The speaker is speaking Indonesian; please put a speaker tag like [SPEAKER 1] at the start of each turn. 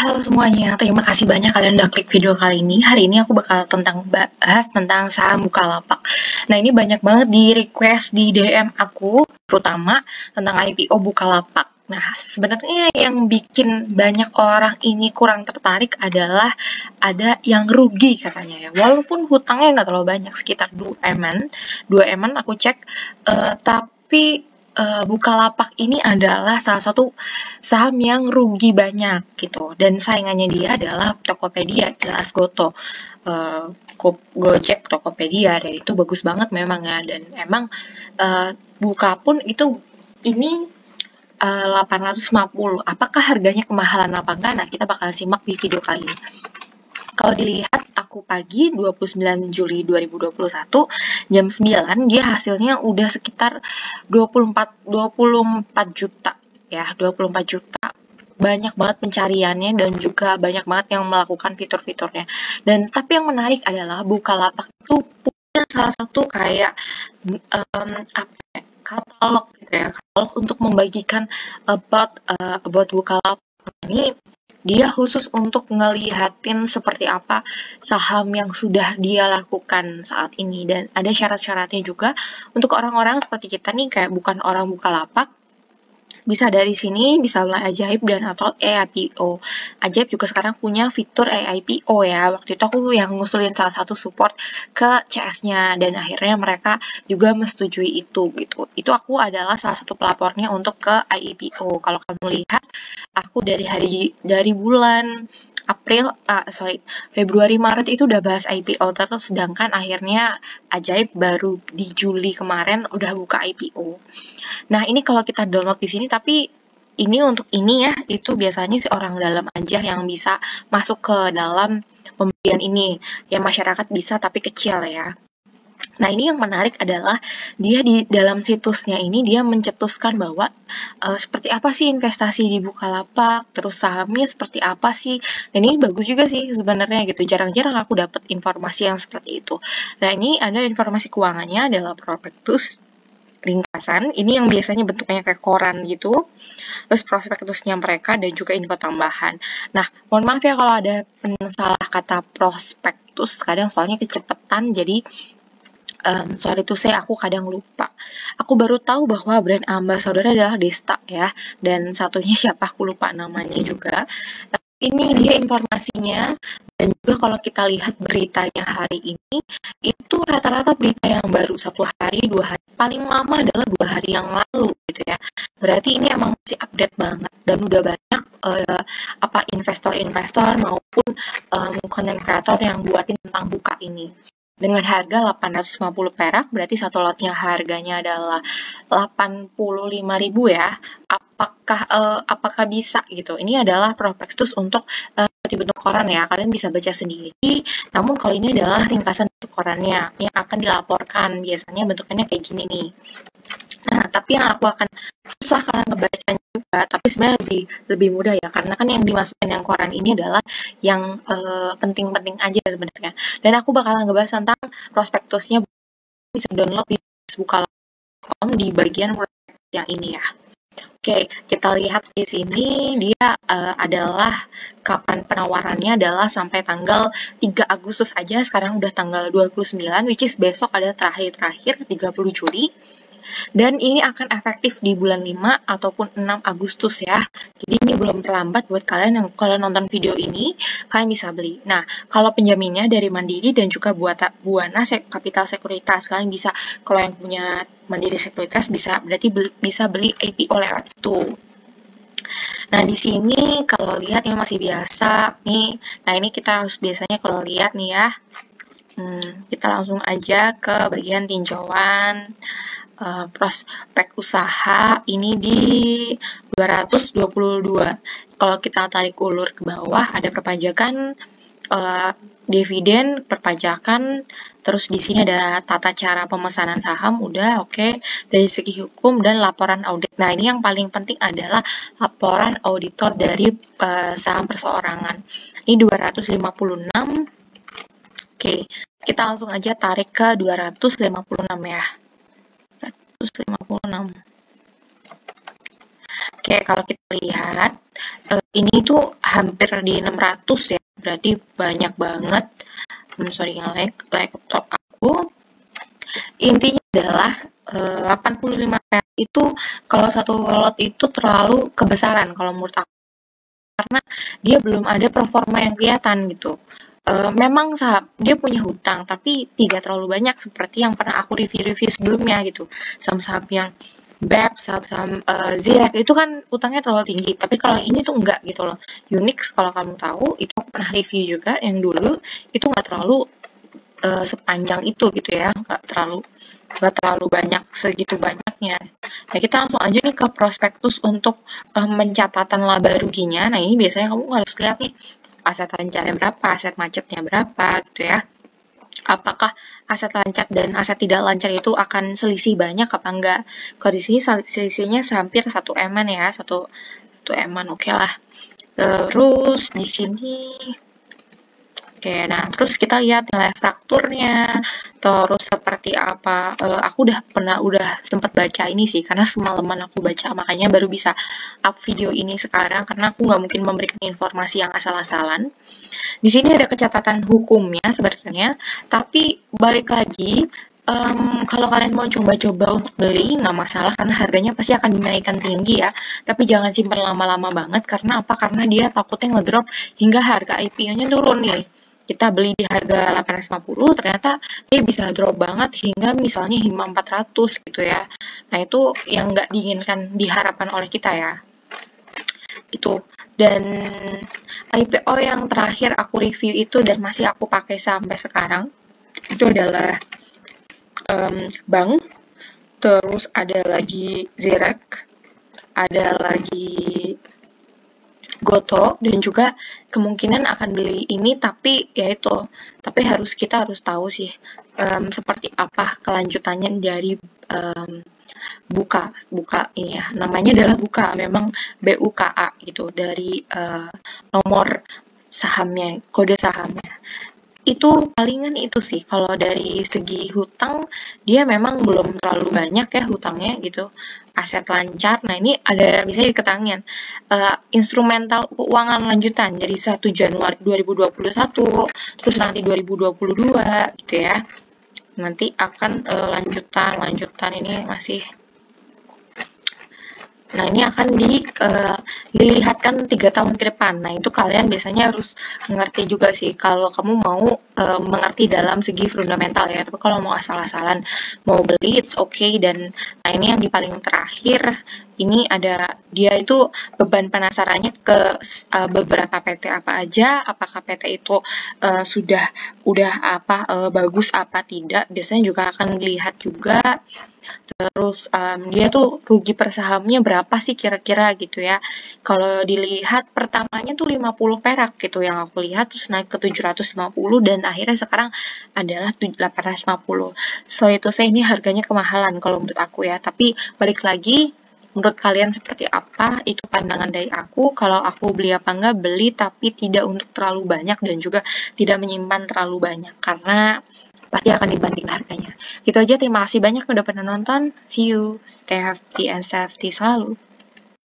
[SPEAKER 1] Halo semuanya, terima kasih banyak kalian udah klik video kali ini. Hari ini aku bakal bahas tentang saham Bukalapak. Nah, ini banyak banget di request di DM aku, terutama tentang IPO Bukalapak. Nah, sebenarnya yang bikin banyak orang ini kurang tertarik adalah ada yang rugi katanya ya. Walaupun hutangnya nggak terlalu banyak, sekitar 2 M-an aku cek, tapi Bukalapak ini adalah salah satu saham yang rugi banyak gitu, dan saingannya dia adalah Tokopedia, jelas Goto, uh, Gojek, Tokopedia, dan itu bagus banget memang ya. Dan emang Buka pun itu ini 850. Apakah harganya kemahalan apa enggak? Nah, kita bakal simak di video kali ini. Kalau dilihat aku pagi 29 Juli 2021 jam 9, dia hasilnya udah sekitar 24 juta ya, 24 juta. Banyak banget pencariannya dan juga banyak banget yang melakukan fitur-fiturnya. Dan tapi yang menarik adalah Bukalapak itu punya salah satu kayak katalog gitu ya, katalog untuk membagikan about Bukalapak ini. Dia khusus untuk ngelihatin seperti apa saham yang sudah dia lakukan saat ini, dan ada syarat-syaratnya juga untuk orang-orang seperti kita nih, kayak bukan orang Bukalapak. Bisa dari sini, bisa mulai Ajaib dan atau AIPO. Ajaib juga sekarang punya fitur AIPO ya. Waktu itu aku yang ngusulin salah satu support ke CS-nya, dan akhirnya mereka juga menyetujui itu gitu. Itu aku adalah salah satu pelapornya untuk ke AIPO. Kalau kamu lihat, aku dari bulan Februari Maret itu udah bahas IPO terus, sedangkan akhirnya Ajaib baru di Juli kemarin udah buka IPO. Nah, ini kalau kita download di sini, tapi ini untuk ini ya, itu biasanya sih orang dalam aja yang bisa masuk ke dalam pembelian ini. Ya, masyarakat bisa tapi kecil ya. Nah, ini yang menarik adalah dia di dalam situsnya ini dia mencetuskan bahwa seperti apa sih investasi di Bukalapak, terus sahamnya seperti apa sih. Dan ini bagus juga sih sebenarnya gitu. Jarang-jarang aku dapat informasi yang seperti itu. Nah, ini ada informasi keuangannya adalah prospektus ringkasan, ini yang biasanya bentuknya kayak koran gitu, terus prospektusnya mereka, dan juga info tambahan. Nah, mohon maaf ya kalau ada salah kata prospektus, kadang soalnya kecepatan, jadi sorry to say aku kadang lupa. Aku baru tahu bahwa brand ambassador adalah Desta ya, dan satunya siapa aku lupa namanya juga. Ini dia informasinya, dan juga kalau kita lihat beritanya hari ini, itu rata-rata berita yang baru 1 hari, 2 hari, paling lama adalah 2 hari yang lalu gitu ya. Berarti ini emang masih update banget, dan udah banyak investor-investor maupun content creator yang buatin tentang Buka ini. Dengan harga 850 perak, berarti satu lotnya harganya adalah 85.000 ya. Apakah bisa gitu? Ini adalah prospektus untuk seperti bentuk koran ya. Kalian bisa baca sendiri. Namun kalau ini adalah ringkasan bentuk korannya yang akan dilaporkan. Biasanya bentuknya kayak gini nih. Nah, tapi yang aku akan susah karena ngebacanya juga, tapi sebenarnya lebih mudah ya, karena kan yang dimasukkan yang koran ini adalah yang penting-penting aja sebenarnya. Dan aku bakalan ngebahas tentang prospektusnya, bisa download di bukalapak.com di bagian prospektus yang ini ya. Oke, kita lihat di sini dia adalah kapan penawarannya adalah sampai tanggal 3 Agustus aja, sekarang udah tanggal 29, which is besok ada terakhir 30 Juli. Dan ini akan efektif di bulan 5 ataupun 6 Agustus ya. Jadi ini belum terlambat buat kalian yang kalian nonton video ini, kalian bisa beli. Nah, kalau penjaminnya dari Mandiri dan juga Buana Capital Sekuritas, kalian bisa, kalau yang punya Mandiri Sekuritas berarti bisa beli IPO lewat itu. Nah, di sini kalau lihat ini masih biasa nih. Nah, ini kita harus biasanya kalau lihat nih ya. Kita langsung aja ke bagian tinjauan prospek usaha ini di 222. Kalau kita tarik ulur ke bawah ada perpajakan, dividen, perpajakan, terus di sini ada tata cara pemesanan saham, udah oke. Dari segi hukum dan laporan audit. Nah, ini yang paling penting adalah laporan auditor dari saham perseorangan. Ini 256. Oke, kita langsung aja tarik ke 256 ya. 256. Oke, kalau kita lihat Ini tuh hampir di 600 ya, berarti banyak banget. Sorry, nge-lag laptop aku. Intinya adalah 85 perak itu kalau satu lot itu terlalu kebesaran kalau menurut aku, karena dia belum ada performa yang kelihatan gitu. Memang dia punya hutang, tapi tidak terlalu banyak seperti yang pernah aku review-review sebelumnya gitu. Saham-saham yang BEP, saham-saham ZIREK itu kan utangnya terlalu tinggi, tapi kalau ini tuh enggak gitu loh. Unix kalau kamu tahu, itu aku pernah review juga yang dulu, itu nggak terlalu sepanjang itu gitu ya, nggak terlalu banyak segitu banyaknya. Nah, kita langsung aja nih ke prospektus untuk pencatatan laba ruginya. Nah, ini biasanya kamu harus lihat nih aset lancarnya berapa, aset macetnya berapa gitu ya. Apakah aset lancar dan aset tidak lancar itu akan selisih banyak apa enggak? Kalau di sini selisihnya hampir 1 M-an ya, 1 M-an oke lah. Terus di sini oke, nah terus kita lihat nilai frakturnya, terus seperti apa. Aku udah sempat baca ini sih, karena semalaman aku baca, makanya baru bisa up video ini sekarang, karena aku nggak mungkin memberikan informasi yang asal-asalan. Di sini ada catatan hukumnya sebenarnya, tapi balik lagi, kalau kalian mau coba-coba untuk beli, nggak masalah, karena harganya pasti akan dinaikkan tinggi ya. Tapi jangan simpan lama-lama banget, karena apa? Karena dia takutnya ngedrop hingga harga IPO-nya turun nih. Kita beli di harga 850, ternyata dia bisa drop banget hingga misalnya 400 gitu ya. Nah, itu yang nggak diinginkan, diharapkan oleh kita ya. Gitu. Dan IPO yang terakhir aku review itu dan masih aku pakai sampai sekarang, itu adalah bank, terus ada lagi ZIREK, ada lagi Goto, dan juga kemungkinan akan beli ini, tapi ya itu, tapi kita harus tahu sih seperti apa kelanjutannya dari buka ini ya, namanya adalah buka, memang BUKA gitu, dari nomor sahamnya, kode sahamnya. Itu palingan itu sih, kalau dari segi hutang dia memang belum terlalu banyak ya hutangnya gitu. Aset lancar, nah ini ada bisa diketahui instrumental keuangan lanjutan dari 1 Januari 2021, terus nanti 2022 gitu ya. Nanti akan lanjutan ini masih. Nah, ini akan dilihatkan 3 tahun ke depan. Nah, itu kalian biasanya harus mengerti juga sih kalau kamu mau mengerti dalam segi fundamental ya. Tapi kalau mau asal-asalan mau beli, it's okay. Dan nah, ini yang di paling terakhir, ini ada dia itu beban penasarannya ke beberapa PT apa aja, apakah PT itu udah bagus apa tidak. Biasanya juga akan dilihat juga. Terus dia tuh rugi per sahamnya berapa sih kira-kira gitu ya. Kalau dilihat pertamanya tuh 50 perak gitu yang aku lihat, terus naik ke 750 dan akhirnya sekarang adalah 850. So itu saya ini harganya kemahalan kalau menurut aku ya. Tapi balik lagi, menurut kalian seperti apa? Itu pandangan dari aku. Kalau aku beli apa enggak, beli tapi tidak untuk terlalu banyak dan juga tidak menyimpan terlalu banyak karena pasti akan dibanding harganya. Gitu aja, terima kasih banyak udah pernah nonton. See you, stay healthy and safety selalu.